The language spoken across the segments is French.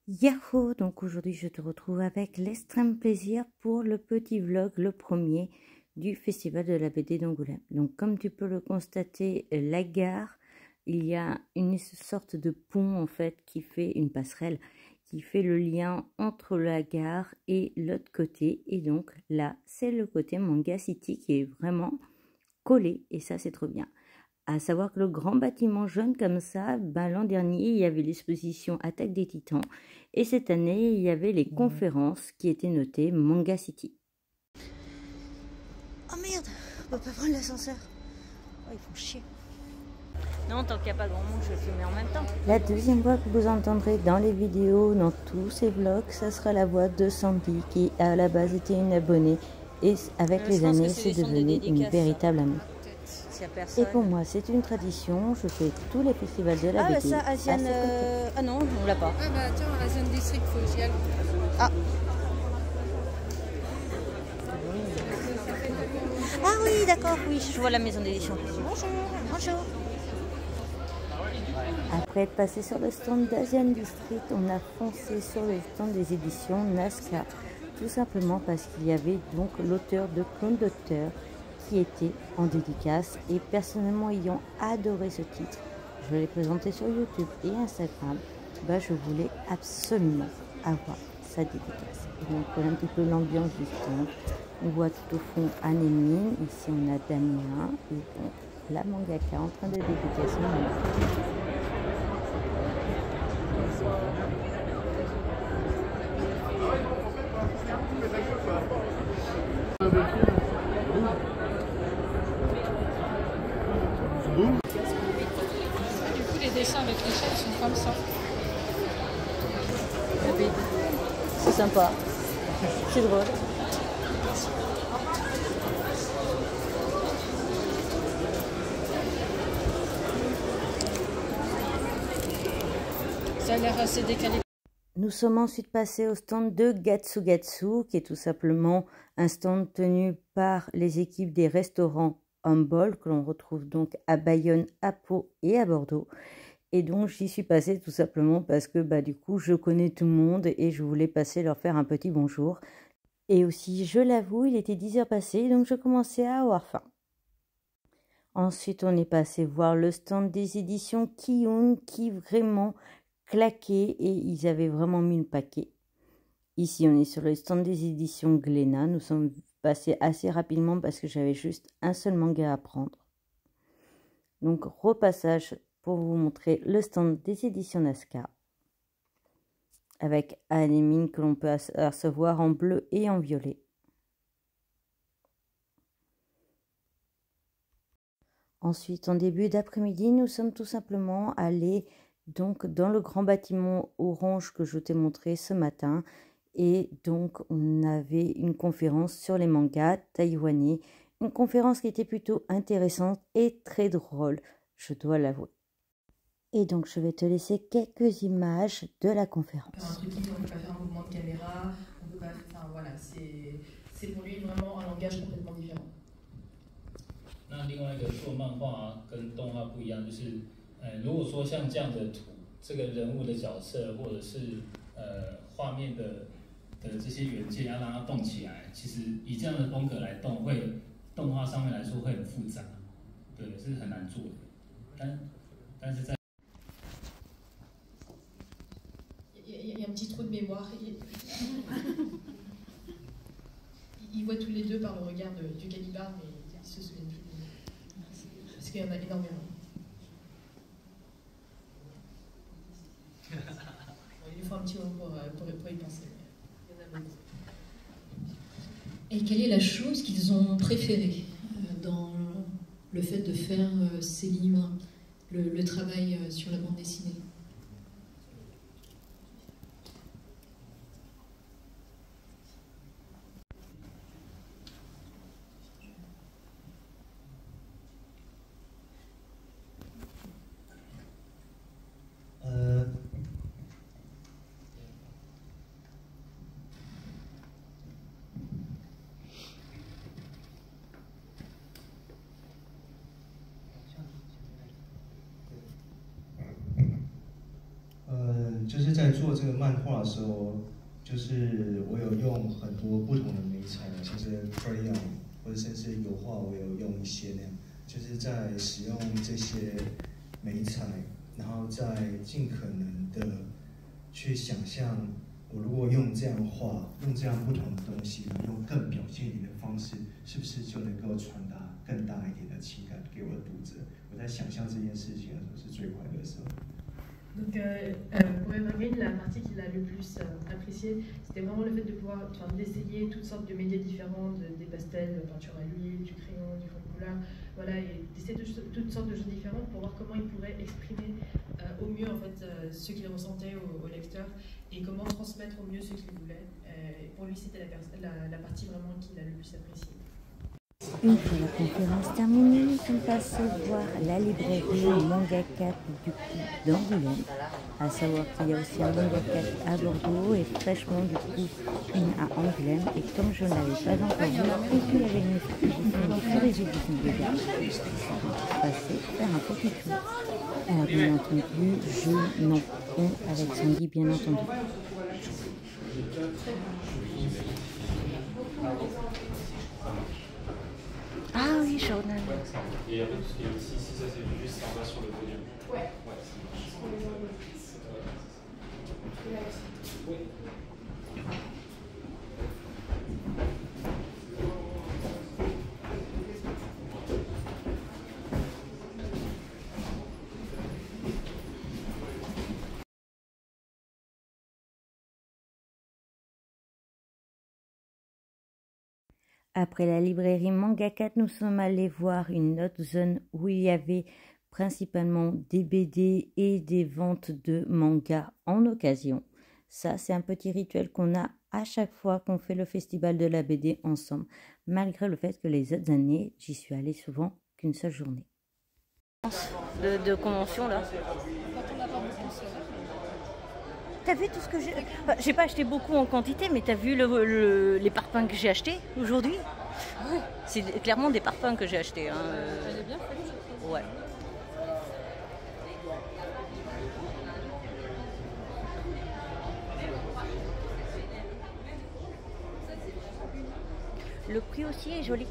Yahoo! Donc aujourd'hui je te retrouve avec l'extrême plaisir pour le petit vlog, le premier du Festival de la BD d'Angoulême. Donc comme tu peux le constater, la gare, il y a une sorte de pont en fait qui fait une passerelle, qui fait le lien entre la gare et l'autre côté. Et donc là c'est le côté Manga City qui est vraiment collé et ça c'est trop bien. À savoir que le grand bâtiment jaune comme ça, l'an dernier, il y avait l'exposition Attaque des Titans. Et cette année, il y avait les conférences qui étaient notées Manga City. Oh merde, on peut pas prendre l'ascenseur. Oh, ils font chier. Non, tant qu'il n'y a pas grand monde, je vais filmer en même temps. La deuxième voix que vous entendrez dans les vidéos, dans tous ces vlogs, ça sera la voix de Sandy, qui à la base était une abonnée. Et avec les années, c'est devenu une véritable amie. Et pour moi, c'est une tradition. Je fais tous les festivals de la BD. Ah, ça, Asian. Ah non, on l'a pas. Ah, bah tiens, Asian District, faut y aller. Ah. Ah oui, d'accord, oui, je vois la maison d'édition. Bonjour, bonjour. Après être passé sur le stand d'Asian District, on a foncé sur le stand des éditions Nazca. Tout simplement parce qu'il y avait donc l'auteur de Clone Docteur qui était en dédicace et personnellement ayant adoré ce titre, je l'ai présenté sur YouTube et Instagram, je voulais absolument avoir sa dédicace. Et donc voilà un petit peu l'ambiance du stand. On voit tout au fond Anémine, ici on a Damien et donc la mangaka en train de dédicacer. Du coup, les dessins avec l'échelle sont comme ça. C'est sympa, c'est drôle. Ça a l'air assez décalé. Nous sommes ensuite passés au stand de Gatsu Gatsu, qui est tout simplement un stand tenu par les équipes des restaurants Humboldt, que l'on retrouve donc à Bayonne, à Pau et à Bordeaux. Et donc j'y suis passée tout simplement parce que du coup je connais tout le monde et je voulais passer leur faire un petit bonjour. Et aussi, je l'avoue, il était 10 heures passées, donc je commençais à avoir faim. Ensuite, on est passé voir le stand des éditions Kiyun qui vraiment claqué et ils avaient vraiment mis le paquet. Ici, on est sur le stand des éditions Glénat. Nous sommes passés assez rapidement parce que j'avais juste un seul manga à prendre. Donc, repassage pour vous montrer le stand des éditions Nazca avec Anémine que l'on peut apercevoir en bleu et en violet. Ensuite, en début d'après-midi, nous sommes tout simplement allés donc dans le grand bâtiment orange que je t'ai montré ce matin. Et donc, on avait une conférence sur les mangas taïwanais. Une conférence qui était plutôt intéressante et très drôle, je dois l'avouer. Et donc, je vais te laisser quelques images de la conférence. On peut pas faire un mouvement de caméra, on peut pas... Enfin, voilà, c'est pour lui vraiment un langage complètement différent. 那另外一个做漫画跟动画不一样，就是如果说像这样的图，这个人物的角色或者是画面的这些元件要让它动起来，其实以这样的风格来动，会动画上面来说会很复杂，对，是很难做的。但是在 Il y a un petit trou de mémoire. Ils voient tous les deux par le regard du calibre, mais ils se souviennent plus. Parce qu'il y en a énormément. Il lui faut un petit moment pour y penser. Il y en a beaucoup. Et quelle est la chose qu'ils ont préférée dans le fait de faire ces livres, le travail sur la bande dessinée? 就是在做这个漫画的时候，就是我有用很多不同的媒材，像是 crayon 或者甚至油画，我有用一些那样，就是在使用这些媒材，然后再尽可能的去想象，我如果用这样画，用这样不同的东西，然后用更表现一点的方式，是不是就能够传达更大一点的情感给我的读者？我在想象这件事情的时候是最快乐的时候。Donc pour Evergreen, la partie qu'il a le plus appréciée, c'était vraiment le fait de pouvoir, d'essayer toutes sortes de médias différents, des pastels, peinture à l'huile, du crayon, du fond de couleur, voilà, et d'essayer toutes sortes de choses différentes pour voir comment il pourrait exprimer au mieux en fait ce qu'il ressentait au lecteur et comment transmettre au mieux ce qu'il voulait. Pour lui, c'était la partie vraiment qu'il a le plus appréciée. Une fois la conférence terminée, nous sommes passés voir la librairie Manga 4 du coup d'Angoulême. À savoir qu'il y a aussi un Manga 4 à Bordeaux et fraîchement du coup une à Angoulême. Et comme je ne l'avais pas encore vu, et qu'il y avait une exposition sur les éditions de Gare, je suis passée faire un petit tour. Alors bien entendu, je n'en prends avec Sandy bien entendu. Ah oui, journal. Et en fait, tout ce qui est aussi, si ça c'est juste, ça va sur le podium. Ouais. Oui. Après la librairie Manga 4, nous sommes allés voir une autre zone où il y avait principalement des BD et des ventes de mangas en occasion. Ça, c'est un petit rituel qu'on a à chaque fois qu'on fait le festival de la BD ensemble, malgré le fait que les autres années, j'y suis allée souvent qu'une seule journée. De convention là. T'as vu tout ce que j'ai... Enfin, j'ai pas acheté beaucoup en quantité, mais t'as vu les parfums que j'ai achetés aujourd'hui? Ouais. C'est clairement des parfums que j'ai achetés. Hein. Elle est bien faite. Ouais. Le prix aussi est joli.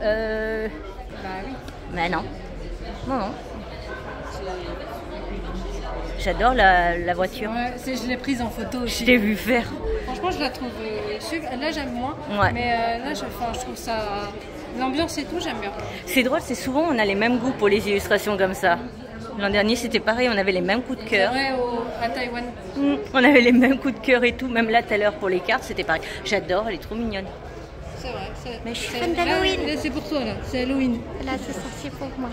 Bah oui. Mais non. Non. J'adore la voiture. Ouais, je l'ai prise en photo aussi. Je t'ai vu faire. Franchement, je la trouve... là, j'aime moins. Ouais. Mais là, je trouve ça... L'ambiance et tout, j'aime bien. C'est drôle, c'est souvent on a les mêmes goûts pour les illustrations comme ça. L'an dernier, c'était pareil, on avait les mêmes coups de cœur. C'est vrai, à Taïwan. On avait les mêmes coups de cœur et tout. Même là, tout à l'heure, pour les cartes, c'était pareil. J'adore, elle est trop mignonne. C'est vrai. Mais je suis fan d'Halloween. Là, c'est pour toi, là. C'est Halloween. Là, c'est sorti pour moi.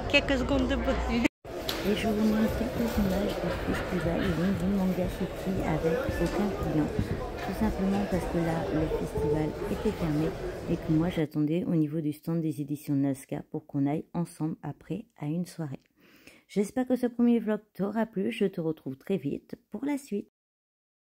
Quelques secondes de beauté. Et je vous montre quelques images du festival du Manga City avec aucun client. Tout simplement parce que là, le festival était fermé et que moi, j'attendais au niveau du stand des éditions Nazca pour qu'on aille ensemble après à une soirée. J'espère que ce premier vlog t'aura plu. Je te retrouve très vite pour la suite.